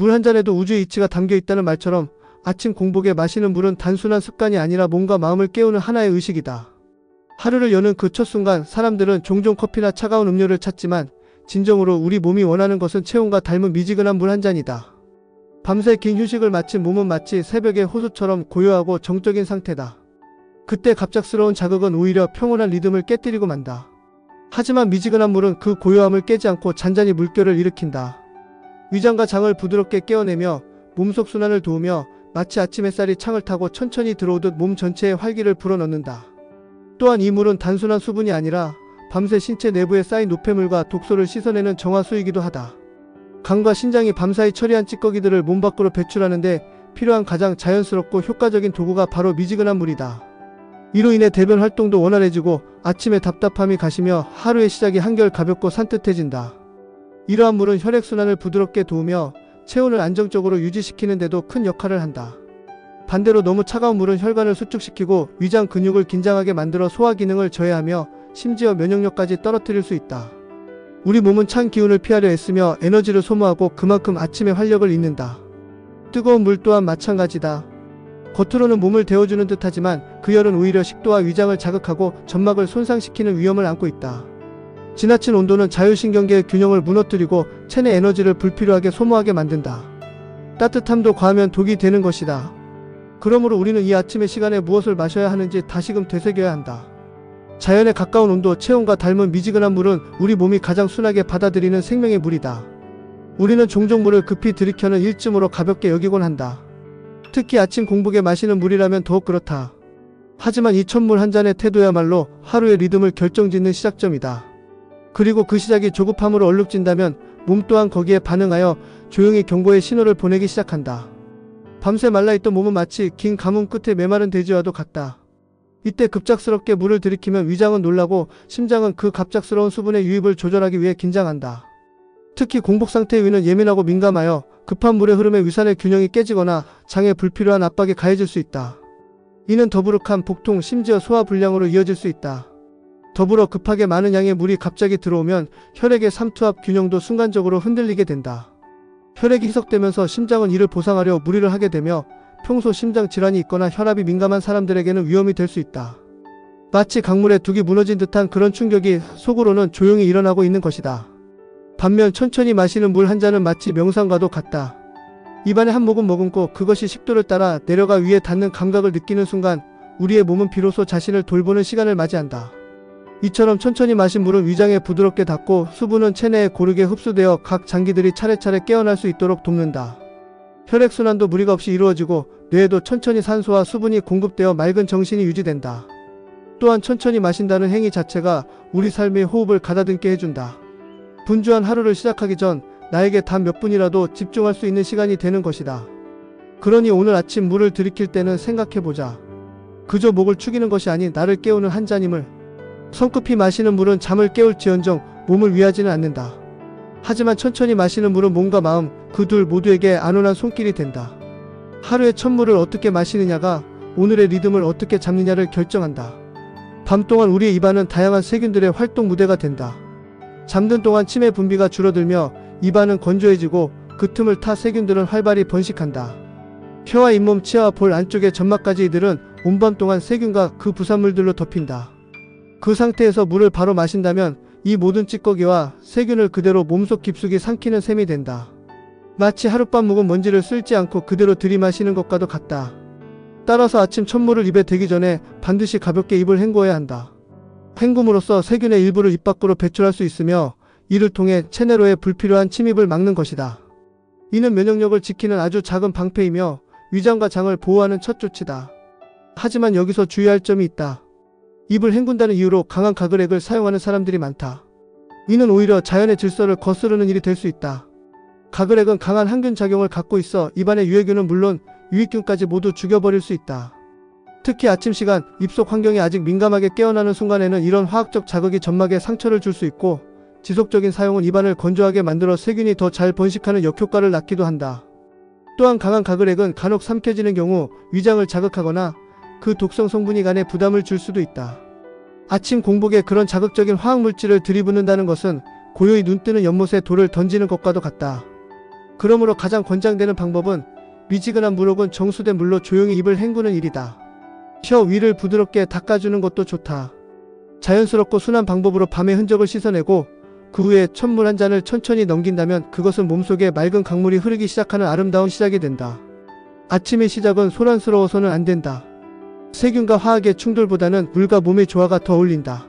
물 한 잔에도 우주의 이치가 담겨 있다는 말처럼 아침 공복에 마시는 물은 단순한 습관이 아니라 몸과 마음을 깨우는 하나의 의식이다. 하루를 여는 그 첫 순간 사람들은 종종 커피나 차가운 음료를 찾지만 진정으로 우리 몸이 원하는 것은 체온과 닮은 미지근한 물 한 잔이다. 밤새 긴 휴식을 마친 몸은 마치 새벽의 호수처럼 고요하고 정적인 상태다. 그때 갑작스러운 자극은 오히려 평온한 리듬을 깨뜨리고 만다. 하지만 미지근한 물은 그 고요함을 깨지 않고 잔잔히 물결을 일으킨다. 위장과 장을 부드럽게 깨어내며 몸속 순환을 도우며 마치 아침 햇살이 창을 타고 천천히 들어오듯 몸 전체에 활기를 불어넣는다. 또한 이 물은 단순한 수분이 아니라 밤새 신체 내부에 쌓인 노폐물과 독소를 씻어내는 정화수이기도 하다. 간과 신장이 밤사이 처리한 찌꺼기들을 몸 밖으로 배출하는데 필요한 가장 자연스럽고 효과적인 도구가 바로 미지근한 물이다. 이로 인해 대변 활동도 원활해지고 아침의 답답함이 가시며 하루의 시작이 한결 가볍고 산뜻해진다. 이러한 물은 혈액순환을 부드럽게 도우며 체온을 안정적으로 유지시키는 데도 큰 역할을 한다. 반대로 너무 차가운 물은 혈관을 수축시키고 위장 근육을 긴장하게 만들어 소화 기능을 저해하며 심지어 면역력까지 떨어뜨릴 수 있다. 우리 몸은 찬 기운을 피하려 애쓰며 에너지를 소모하고 그만큼 아침에 활력을 잃는다. 뜨거운 물 또한 마찬가지다. 겉으로는 몸을 데워주는 듯하지만 그 열은 오히려 식도와 위장을 자극하고 점막을 손상시키는 위험을 안고 있다. 지나친 온도는 자율신경계의 균형을 무너뜨리고 체내 에너지를 불필요하게 소모하게 만든다. 따뜻함도 과하면 독이 되는 것이다. 그러므로 우리는 이 아침의 시간에 무엇을 마셔야 하는지 다시금 되새겨야 한다. 자연에 가까운 온도, 체온과 닮은 미지근한 물은 우리 몸이 가장 순하게 받아들이는 생명의 물이다. 우리는 종종 물을 급히 들이켜는 일쯤으로 가볍게 여기곤 한다. 특히 아침 공복에 마시는 물이라면 더욱 그렇다. 하지만 이 첫물 한 잔의 태도야말로 하루의 리듬을 결정짓는 시작점이다. 그리고 그 시작이 조급함으로 얼룩진다면 몸 또한 거기에 반응하여 조용히 경고의 신호를 보내기 시작한다. 밤새 말라있던 몸은 마치 긴 가뭄 끝에 메마른 돼지와도 같다. 이때 급작스럽게 물을 들이키면 위장은 놀라고 심장은 그 갑작스러운 수분의 유입을 조절하기 위해 긴장한다. 특히 공복 상태의 위는 예민하고 민감하여 급한 물의 흐름에 위산의 균형이 깨지거나 장에 불필요한 압박이 가해질 수 있다. 이는 더부룩함, 복통, 심지어 소화 불량으로 이어질 수 있다. 더불어 급하게 많은 양의 물이 갑자기 들어오면 혈액의 삼투압 균형도 순간적으로 흔들리게 된다. 혈액이 희석되면서 심장은 이를 보상하려 무리를 하게 되며 평소 심장 질환이 있거나 혈압이 민감한 사람들에게는 위험이 될 수 있다. 마치 강물에 둑이 무너진 듯한 그런 충격이 속으로는 조용히 일어나고 있는 것이다. 반면 천천히 마시는 물 한 잔은 마치 명상과도 같다. 입안에 한 모금 머금고 그것이 식도를 따라 내려가 위에 닿는 감각을 느끼는 순간 우리의 몸은 비로소 자신을 돌보는 시간을 맞이한다. 이처럼 천천히 마신 물은 위장에 부드럽게 닿고 수분은 체내에 고르게 흡수되어 각 장기들이 차례차례 깨어날 수 있도록 돕는다. 혈액순환도 무리가 없이 이루어지고 뇌에도 천천히 산소와 수분이 공급되어 맑은 정신이 유지된다. 또한 천천히 마신다는 행위 자체가 우리 삶의 호흡을 가다듬게 해준다. 분주한 하루를 시작하기 전 나에게 단 몇 분이라도 집중할 수 있는 시간이 되는 것이다. 그러니 오늘 아침 물을 들이킬 때는 생각해보자. 그저 목을 축이는 것이 아닌 나를 깨우는 한 잔임을. 성급히 마시는 물은 잠을 깨울지언정 몸을 위하지는 않는다. 하지만 천천히 마시는 물은 몸과 마음, 그 둘 모두에게 안온한 손길이 된다. 하루의 첫 물을 어떻게 마시느냐가 오늘의 리듬을 어떻게 잡느냐를 결정한다. 밤 동안 우리의 입안은 다양한 세균들의 활동 무대가 된다. 잠든 동안 치매 분비가 줄어들며 입안은 건조해지고 그 틈을 타 세균들은 활발히 번식한다. 혀와 잇몸, 치아와 볼 안쪽의 점막까지 이들은 온밤 동안 세균과 그 부산물들로 덮인다. 그 상태에서 물을 바로 마신다면 이 모든 찌꺼기와 세균을 그대로 몸속 깊숙이 삼키는 셈이 된다. 마치 하룻밤 묵은 먼지를 쓸지 않고 그대로 들이마시는 것과도 같다. 따라서 아침 첫 물을 입에 대기 전에 반드시 가볍게 입을 헹궈야 한다. 헹굼으로써 세균의 일부를 입 밖으로 배출할 수 있으며 이를 통해 체내로의 불필요한 침입을 막는 것이다. 이는 면역력을 지키는 아주 작은 방패이며 위장과 장을 보호하는 첫 조치다. 하지만 여기서 주의할 점이 있다. 입을 헹군다는 이유로 강한 가글액을 사용하는 사람들이 많다. 이는 오히려 자연의 질서를 거스르는 일이 될 수 있다. 가글액은 강한 항균 작용을 갖고 있어 입안의 유해균은 물론 유익균까지 모두 죽여버릴 수 있다. 특히 아침 시간, 입속 환경이 아직 민감하게 깨어나는 순간에는 이런 화학적 자극이 점막에 상처를 줄 수 있고 지속적인 사용은 입안을 건조하게 만들어 세균이 더 잘 번식하는 역효과를 낳기도 한다. 또한 강한 가글액은 간혹 삼켜지는 경우 위장을 자극하거나 그 독성 성분이 간에 부담을 줄 수도 있다. 아침 공복에 그런 자극적인 화학물질을 들이붓는다는 것은 고요히 눈뜨는 연못에 돌을 던지는 것과도 같다. 그러므로 가장 권장되는 방법은 미지근한 물 혹은 정수된 물로 조용히 입을 헹구는 일이다. 혀 위를 부드럽게 닦아주는 것도 좋다. 자연스럽고 순한 방법으로 밤의 흔적을 씻어내고 그 후에 천물 한 잔을 천천히 넘긴다면 그것은 몸속에 맑은 강물이 흐르기 시작하는 아름다운 시작이 된다. 아침의 시작은 소란스러워서는 안 된다. 세균과 화학의 충돌보다는 물과 몸의 조화가 더 어울린다.